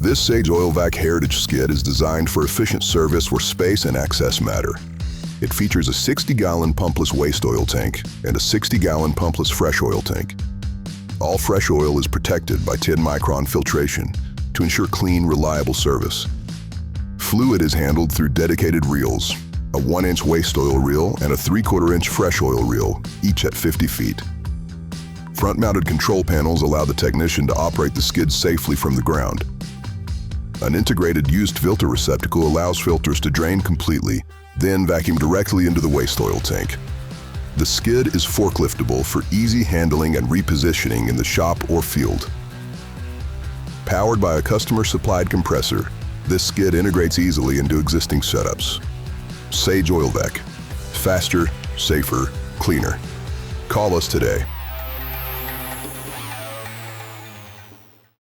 This Sage Oil Vac Heritage skid is designed for efficient service where space and access matter. It features a 60-gallon pumpless waste oil tank and a 60-gallon pumpless fresh oil tank. All fresh oil is protected by 10-micron filtration to ensure clean, reliable service. Fluid is handled through dedicated reels, a 1-inch waste oil reel and a 3/4-inch fresh oil reel, each at 50 feet. Front-mounted control panels allow the technician to operate the skid safely from the ground. An integrated used filter receptacle allows filters to drain completely, then vacuum directly into the waste oil tank. The skid is forkliftable for easy handling and repositioning in the shop or field. Powered by a customer-supplied compressor, this skid integrates easily into existing setups. Sage Oil Vac. Faster, safer, cleaner. Call us today.